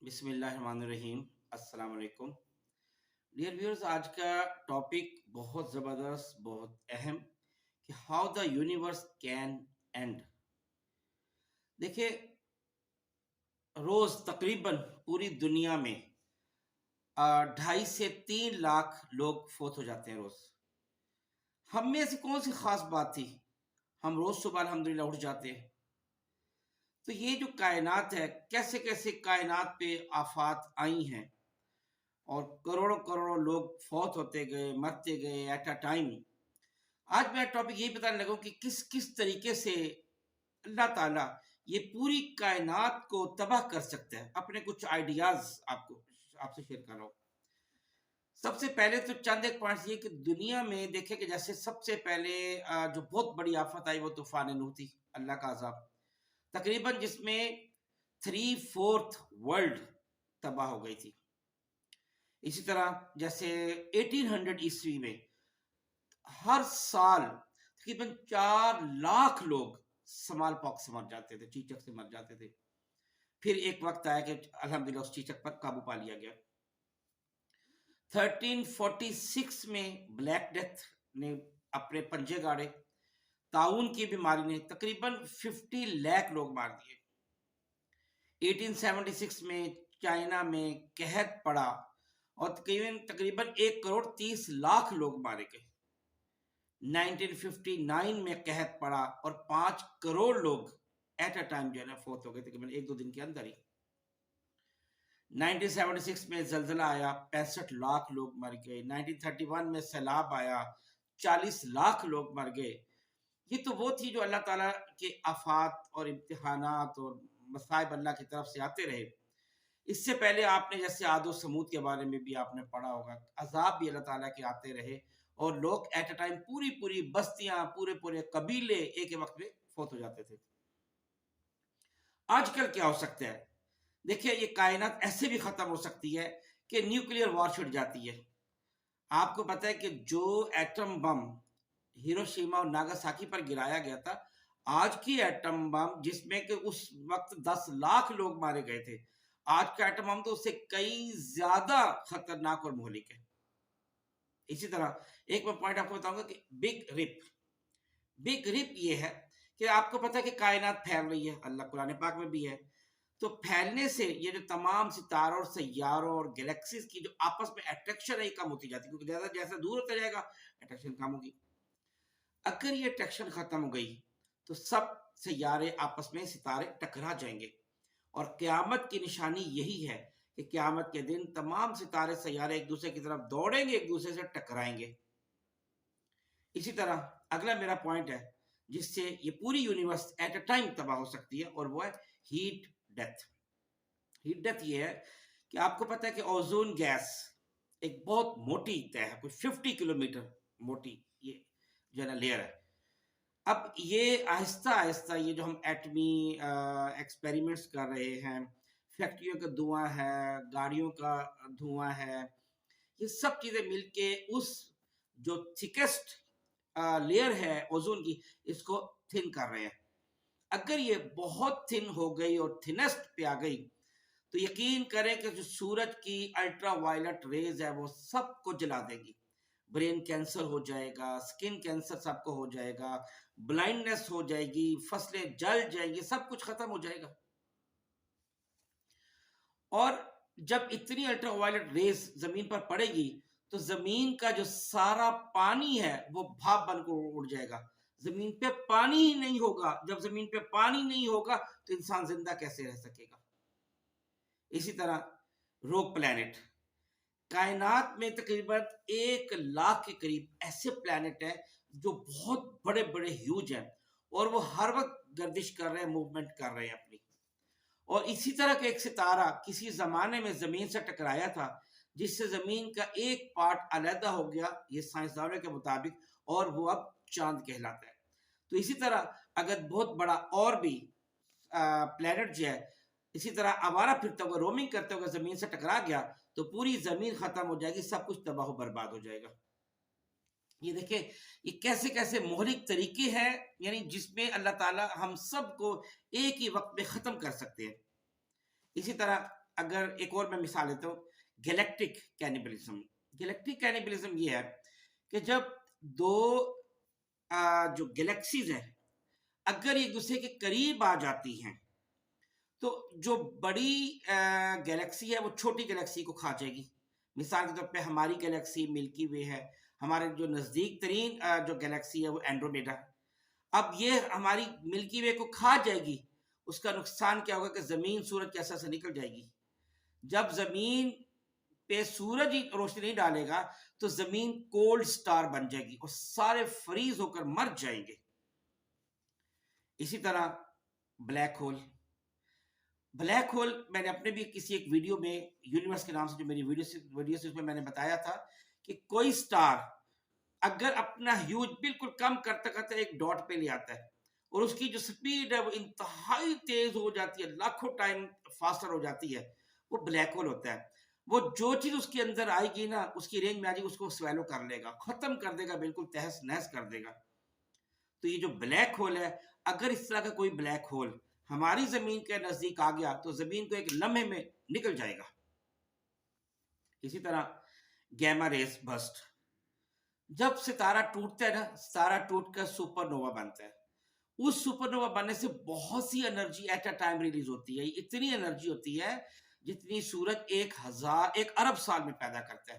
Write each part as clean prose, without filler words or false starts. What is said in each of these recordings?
بسم اللہ الرحمن الرحیم۔ السلام علیکم ڈیئر ویورز، آج کا ٹاپک بہت زبردست، بہت اہم کہ how the universe can and. دیکھیے، روز تقریباً پوری دنیا میں 2.5 سے 3 لاکھ لوگ فوت ہو جاتے ہیں روز۔ ہم میں ایسی کون سی خاص بات تھی؟ ہم روز صبح الحمدللہ اٹھ جاتے ہیں۔ تو یہ جو کائنات ہے، کیسے کیسے کائنات پہ آفات آئی ہیں اور کروڑوں کروڑوں لوگ فوت ہوتے گئے، مرتے گئے ایٹ اے ٹائم۔ آج میں ٹاپک یہی بتانے لگا کہ کس کس طریقے سے اللہ تعالیٰ یہ پوری کائنات کو تباہ کر سکتا ہے۔ اپنے کچھ آئیڈیاز آپ سے شیئر کر رہا ہوں۔ سب سے پہلے تو چند ایک پوائنٹس یہ کہ دنیا میں دیکھیں کہ جیسے سب سے پہلے جو بہت بڑی آفت آئی وہ طوفان نوح تھی، اللہ کا عذاب، تقریباً جس میں 3/4 ورلڈ تباہ ہو گئی تھی۔ اسی طرح جیسے 1800 عیسوی میں ہر سال تقریباً 4 لاکھ لوگ سمال پاکس سے مر جاتے تھے، چیچک سے مر جاتے تھے۔ پھر ایک وقت آیا کہ الحمدللہ اس چیچک پر قابو پا لیا گیا۔ 1346 میں بلیک ڈیتھ نے اپنے پنجے گاڑے، طاعون کی بیماری نے تقریباً 50 لاکھ لوگ مار دیے۔ 1876 میں چائنا میں قحط پڑا اور تقریباً 1.30 کروڑ لوگ مارے گئے۔ 1959 میں قحط پڑا اور 5 کروڑ لوگ ایٹ اے ٹائم جو ہے نا فوت ہو گئے، تقریباً 1-2 دن کے اندر ہی۔ 1976 میں زلزلہ آیا، 65 لاکھ لوگ مر گئے۔ 1931 میں سیلاب آیا، 40 لاکھ لوگ مر گئے۔ یہ تو وہ تھی جو اللہ تعالیٰ کے آفات اور امتحانات اور مصائب اللہ کی طرف سے آتے رہے۔ اس سے پہلے آپ نے جیسے عاد و سمود کے بارے میں بھی آپ نے پڑھا ہوگا، عذاب بھی اللہ تعالیٰ کے آتے رہے اور لوگ ایٹ اے ٹائم پوری بستیاں، پورے قبیلے ایک ہی وقت میں فوت ہو جاتے تھے۔ آج کل کیا ہو سکتا ہے؟ دیکھیں، یہ کائنات ایسے بھی ختم ہو سکتی ہے کہ نیوکلیئر وار چھڑ جاتی ہے۔ آپ کو پتہ ہے کہ جو ایٹم بم ہیروشیما اور ناگاساکی پر گرایا گیا تھا، آج کی ایٹم بم جس میں کہ اس وقت 10 لاکھ لوگ مارے گئے تھے، آج کا ایٹم بم تو اس سے کئی زیادہ خطرناک اور مہلک ہے۔ اسی طرح ایک میں پوائنٹ آپ کو بتاؤں گا کہ بگ رپ یہ ہے کہ آپ کو پتہ ہے کہ کائنات پھیل رہی ہے، اللہ قرآن پاک میں بھی ہے۔ تو پھیلنے سے یہ جو تمام ستاروں اور سیاروں اور گلیکسیز کی جو آپس میں اٹریکشن ہے یہ کم ہوتی جاتی ہے، کیونکہ جیسا دور ہوتا جائے گا اٹریکشن کم ہوگی۔ اگر یہ اٹریکشن ختم ہو گئی تو سب سیارے آپس میں ستارے ٹکرا جائیں گے، اور قیامت کی نشانی یہی ہے کہ قیامت کے دن تمام ستارے سیارے ایک دوسرے کی طرف دوڑیں گے، ایک دوسرے سے ٹکرائیں گے۔ اسی طرح اگلا میرا پوائنٹ ہے جس سے یہ پوری یونیورس ایٹ اے ٹائم تباہ ہو سکتی ہے، اور وہ ہے ہیٹ ڈیتھ۔ ہیٹ ڈیتھ یہ ہے کہ آپ کو پتہ ہے کہ اوزون گیس ایک بہت موٹی طے ہے، کوئی 50 کلومیٹر موٹی یہ جو ہے نا لیئر ہے۔ اب یہ آہستہ آہستہ یہ جو ہم ایٹمی ایکسپیریمنٹس کر رہے ہیں، فیکٹریوں کا دھواں ہے، گاڑیوں کا دھواں ہے، یہ سب چیزیں مل کے اس جو تھکسٹ لیئر ہے اوزون کی، اس کو تھن کر رہے ہیں۔ اگر یہ بہت تھن ہو گئی اور تھنسٹ پہ آ گئی تو یقین کریں کہ جو سورج کی الٹرا وائلٹ ریز ہے وہ سب کو جلا دے گی۔ برین کینسر ہو جائے گا، سکن کینسر سب کو ہو جائے گا، بلائنڈنس ہو جائے گی، فصلیں جل جائیں گی، سب کچھ ختم ہو جائے گا۔ اور جب اتنی الٹرا وائلٹ ریز زمین پر پڑے گی تو زمین کا جو سارا پانی ہے وہ بھاپ بن کر اڑ جائے گا۔ زمین پہ پانی ہی نہیں ہوگا، جب زمین پہ پانی نہیں ہوگا تو انسان زندہ کیسے رہ سکے گا؟ اسی طرح روگ پلانٹ، کائنات میں تقریباً 1 لاکھ کے قریب ایسے پلانٹ ہیں جو بہت بڑے بڑے ہیوج ہیں، اور وہ ہر وقت گردش کر رہے ہیں، موومنٹ کر رہے ہیں اپنی۔ اور اسی طرح کا ایک ستارہ کسی زمانے میں زمین سے ٹکرایا تھا، جس سے زمین کا ایک پارٹ علیحدہ ہو گیا، یہ سائنسدانوں کے مطابق، اور وہ اب چاند کہلاتا ہے۔ تو اسی طرح اگر بہت بڑا اور بھی پلانٹ جو ہے اسی طرح آوارہ پھرتا ہوا، رومنگ کرتے ہوئے زمین سے ٹکرا گیا تو پوری زمین ختم ہو جائے گی، سب کچھ تباہ و برباد ہو جائے گا۔ یہ دیکھیں یہ کیسے کیسے مہلک طریقے ہیں، یعنی جس میں اللہ تعالیٰ ہم سب کو ایک ہی وقت میں ختم کر سکتے ہیں۔ اسی طرح اگر ایک اور میں مثال دیتا ہوں، گیلیکٹک کینیبلزم. گیلیکٹک کینیبلزم یہ ہے کہ جب دو جو گلیکسیز ہیں اگر ایک دوسرے کے قریب آ جاتی ہیں تو جو بڑی گلیکسی ہے وہ چھوٹی گلیکسی کو کھا جائے گی. مثال کے طور پہ ہماری گلیکسی ملکی وے ہے، ہمارے جو نزدیک ترین جو گلیکسی ہے وہ اینڈرومیڈا. اب یہ ہماری ملکی وے کو کھا جائے گی، اس کا نقصان کیا ہوگا کہ زمین سورج کے اثر سے نکل جائے گی. جب زمین پہ سورج ہی روشنی نہیں ڈالے گا تو زمین کولڈ سٹار بن جائے گی اور سارے فریز ہو کر مر جائیں گے. اسی طرح بلیک ہول. بلیک ہول میں نے اپنے بھی کسی ایک ویڈیو میں یونیورس کے نام سے جو میری ویڈیو سے اس میں نے بتایا تھا کہ کوئی سٹار اگر اپنا ہیوج بالکل کم کرتا کرتا ایک ڈاٹ پہ لے آتا ہے اور اس کی جو سپیڈ ہے وہ انتہائی تیز ہو جاتی ہے، لاکھوں ٹائم فاسٹر ہو جاتی ہے، وہ بلیک ہول ہوتا ہے. وہ جو چیز اس کے اندر آئے گی نا، اس کی رینج میں آ جائے گی، اس کو سویلو کر لے گا، ختم کر دے گا، بالکل تہس نہس کر دے گا. تو یہ جو بلیک ہول ہے، اگر اس طرح کا کوئی بلیک ہول ہماری زمین کے نزدیک آ گیا تو زمین کو ایک لمحے میں نکل جائے گا. اسی طرح گیما ریز برسٹ. جب ستارہ ٹوٹتا ہے نا، ستارہ ٹوٹ کر سپر نووا بنتا ہے. اس سپر نووا بننے سے بہت سی energy at a time release ہوتی ہے. اتنی انرجی ہوتی ہے جتنی سورج 1 ارب سال میں پیدا کرتا ہے.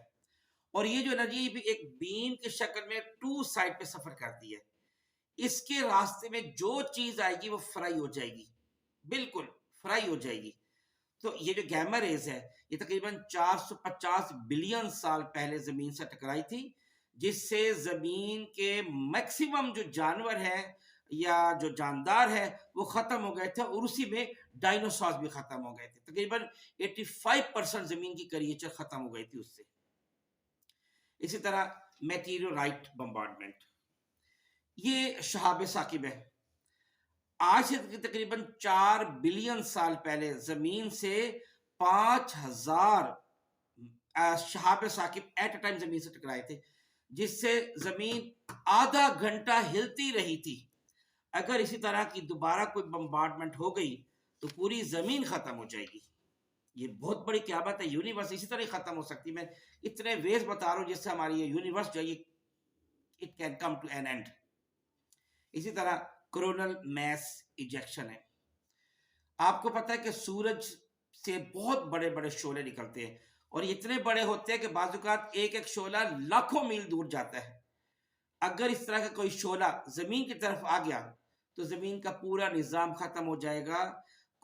اور یہ جو انرجی بھی ایک بیم کی شکل میں 2 سائڈ پہ سفر کرتی ہے. اس کے راستے میں جو چیز آئے گی وہ فرائی ہو جائے گی، بالکل فرائی ہو جائے گی. تو یہ جو گیما ریز ہے یہ تقریباً 450 بلین سال پہلے زمین سے ٹکرائی تھی، جس سے زمین کے میکسیمم جو جانور ہیں یا جو جاندار ہے وہ ختم ہو گئے تھے، اور اسی میں ڈائنوسارز بھی ختم ہو گئے تھے. تقریباً 85% زمین کی کریچر ختم ہو گئی تھی اس سے. اسی طرح میٹیریورائٹ بمبارڈمنٹ. یہ شہاب ثاقب ہے. آج سے تقریباً 4 بلین سال پہلے زمین سے 5000 شہاب ثاقب ایٹ اے ٹائم زمین سے ٹکرائے تھے، جس سے زمین آدھا گھنٹہ ہلتی رہی تھی. اگر اسی طرح کی دوبارہ کوئی بمبارڈمنٹ ہو گئی تو پوری زمین ختم ہو جائے گی. یہ بہت بڑی قیامت ہے. یونیورس اسی طرح ختم ہو سکتی. میں اتنے ویز بتا رہا ہوں جس سے ہماری یہ یونیورس جو ہے it can come to an end. اسی طرح کورونل میس ایجیکشن ہے. آپ کو پتا ہے کہ سورج سے بہت بڑے بڑے شعلے نکلتے ہیں اور اتنے بڑے ہوتے ہیں کہ بعض اوقات ایک ایک شعلہ لاکھوں میل دور جاتا ہے. اگر اس طرح کا کوئی شعلہ زمین کی طرف آ گیا تو زمین کا پورا نظام ختم ہو جائے گا.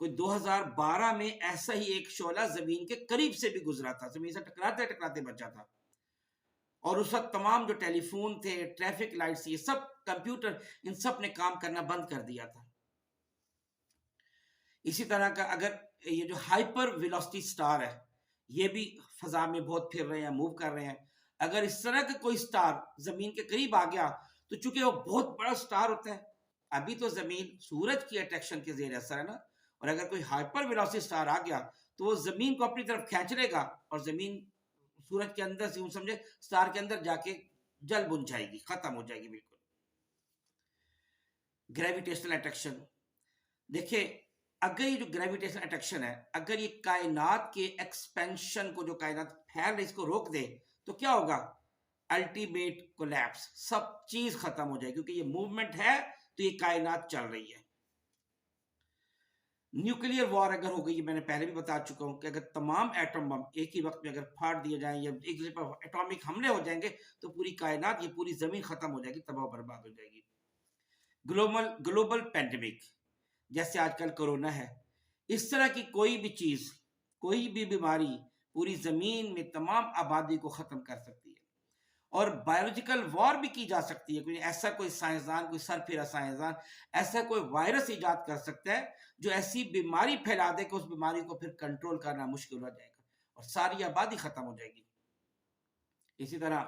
کوئی 2012 میں ایسا ہی ایک شعلہ زمین کے قریب سے بھی گزرا تھا، زمین سے ٹکراتے ٹکراتے بچا تھا، اور اس وقت تمام جو ٹیلی فون تھے، ٹریفک لائٹس، یہ سب کمپیوٹر، ان سب نے کام کرنا بند کر دیا تھا. اسی طرح کا اگر یہ جو ہائپر ویلوسٹی سٹار ہے یہ بھی فضا میں بہت پھر رہے ہیں، موو کر رہے ہیں. اگر اس طرح کا کوئی سٹار زمین کے قریب آ گیا تو چونکہ وہ بہت بڑا سٹار ہوتا ہے، ابھی تو زمین سورج کی اٹریکشن کے زیر اثر ہے نا، اور اگر کوئی ہائپر ویلوسٹی سٹار آ گیا تو وہ زمین کو اپنی طرف کھینچ لے گا اور زمین سورج کے اندر سے سمجھے سٹار کے اندر جا کے جل بن جائے گی، ختم ہو جائے گی بالکل. Gravitational attraction. دیکھیں اگر یہ جو گریویٹیشنل اٹریکشن ہے، اگر یہ کائنات کے ایکسپینشن کو، جو کائنات پھیل رہی اس کو روک دے تو کیا ہوگا؟ Ultimate collapse. سب چیز ختم ہو جائے، کیونکہ یہ موومنٹ ہے تو یہ کائنات چل رہی ہے. نیوکلیئر وار اگر ہو گئی، میں نے پہلے بھی بتا چکا ہوں کہ اگر تمام ایٹم بم ایک ہی وقت میں اگر پھاڑ دیے جائیں یا ایک دوسرے پر ایٹامک حملے ہو جائیں گے تو پوری کائنات، یہ پوری زمین ختم ہو جائے گی، تباہ و برباد ہو جائے گی. گلوبل پینڈیمک جیسے آج کل کورونا ہے، اس طرح کی کوئی بھی چیز، کوئی بھی بیماری پوری زمین میں تمام آبادی کو ختم کر سکتی ہے. اور بایولوجیکل وار بھی کی جا سکتی ہے. کوئی ایسا کوئی سائنسدان، کوئی سر پھرا سائنسدان ایسا کوئی وائرس ایجاد کر سکتا ہے جو ایسی بیماری پھیلا دے کہ اس بیماری کو پھر کنٹرول کرنا مشکل ہو جائے گا اور ساری آبادی ختم ہو جائے گی. اسی طرح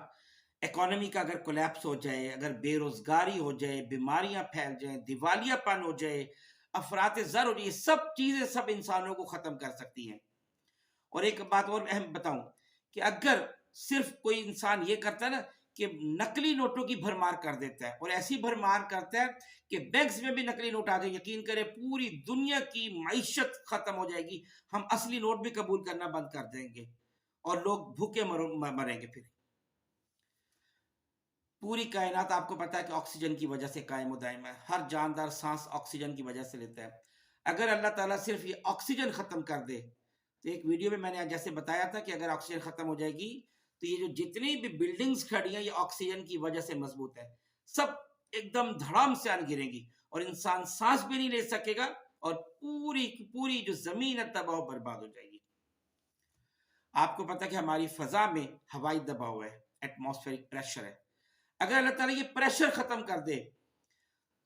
اکانومی کا اگر کولیپس ہو جائے، اگر بے روزگاری ہو جائے، بیماریاں پھیل جائیں، دیوالیہ پن ہو جائے، افراط زر ہو جائے، یہ سب چیزیں سب انسانوں کو ختم کر سکتی ہیں. اور ایک بات اور اہم بتاؤں کہ اگر صرف کوئی انسان یہ کرتا ہے نا کہ نقلی نوٹوں کی بھرمار کر دیتا ہے، اور ایسی بھرمار کرتا ہے کہ بینکس میں بھی نقلی نوٹ آ جائے. یقین کرے پوری دنیا کی معیشت ختم ہو جائے گی. ہم اصلی نوٹ بھی قبول کرنا بند کر دیں گے اور لوگ بھوکے مریں گے. پھر پوری کائنات آپ کو پتا ہے کہ آکسیجن کی وجہ سے قائم و دائم ہے. ہر جاندار سانس آکسیجن کی وجہ سے لیتا ہے. اگر اللہ تعالیٰ صرف یہ آکسیجن ختم کر دے تو ایک ویڈیو میں نے جیسے بتایا تھا کہ اگر آکسیجن ختم ہو جائے گی تو یہ جو جتنی بھی بلڈنگز کھڑی ہیں یہ آکسیجن کی وجہ سے مضبوط ہے، سب ایک دم دھڑام سے آن گریں گی اور انسان سانس بھی نہیں لے سکے گا اور پوری جو زمین ہے تباہ و برباد ہو جائے گی. آپ کو پتا کہ ہماری فضا میں ہوائی دباؤ ہے، ایٹماسفیرک پریشر ہے. اگر اللہ تعالیٰ یہ پریشر ختم کر دے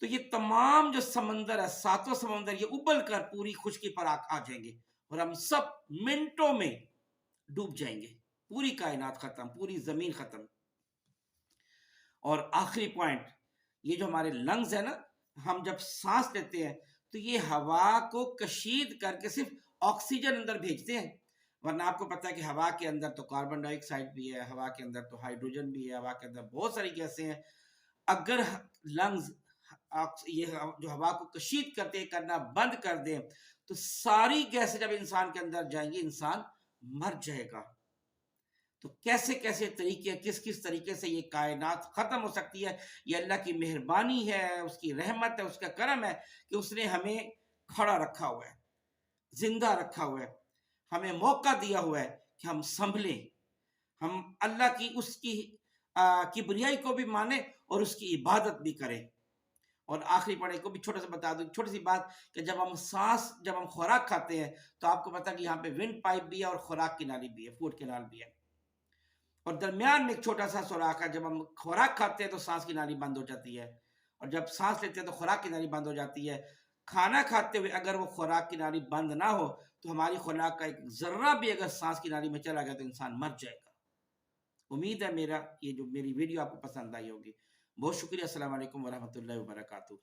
تو یہ تمام جو سمندر ہے، ساتوں سمندر، یہ ابل کر پوری خشکی پر آ جائیں گے اور ہم سب منٹوں میں ڈوب جائیں گے. پوری کائنات ختم، پوری زمین ختم. اور آخری پوائنٹ، یہ جو ہمارے لنگز ہیں نا، ہم جب سانس لیتے ہیں تو یہ ہوا کو کشید کر کے صرف آکسیجن اندر بھیجتے ہیں، ورنہ آپ کو پتا ہے کہ ہوا کے اندر تو کاربن ڈائی آکسائڈ بھی ہے، ہوا کے اندر تو ہائیڈروجن بھی ہے، ہوا کے اندر بہت ساری گیسیں ہیں. اگر لنگز یہ جو ہوا کو کشید کرنا بند کر دیں تو ساری گیسیں جب انسان کے اندر جائیں گی انسان مر جائے گا. تو کیسے طریقے، کس طریقے سے یہ کائنات ختم ہو سکتی ہے؟ یہ اللہ کی مہربانی ہے، اس کی رحمت ہے، اس کا کرم ہے کہ اس نے ہمیں کھڑا رکھا ہوا ہے، زندہ رکھا ہوا ہے، ہمیں موقع دیا ہوا ہے کہ ہم سنبھلیں، ہم اللہ کی اس کی کبریائی کو بھی مانیں اور اس کی عبادت بھی کریں. اور آخری پڑھے کو بھی چھوٹا سا بتا دوں، چھوٹی سی بات، کہ جب ہم خوراک کھاتے ہیں تو آپ کو پتا کہ یہاں پہ ونڈ پائپ بھی ہے اور خوراک کی نالی بھی ہے، فوڈ کینال بھی ہے، اور درمیان میں ایک چھوٹا سا سوراخ ہے. جب ہم خوراک کھاتے ہیں تو سانس کی نالی بند ہو جاتی ہے، اور جب سانس لیتے ہیں تو خوراک کی نالی بند ہو جاتی ہے. کھانا کھاتے ہوئے اگر وہ خوراک کی نالی بند نہ ہو تو ہماری خوراک کا ایک ذرہ بھی اگر سانس کی نالی میں چلا گیا تو انسان مر جائے گا. امید ہے یہ جو میری ویڈیو آپ کو پسند آئی ہوگی. بہت شکریہ. السلام علیکم ورحمۃ اللہ وبرکاتہ.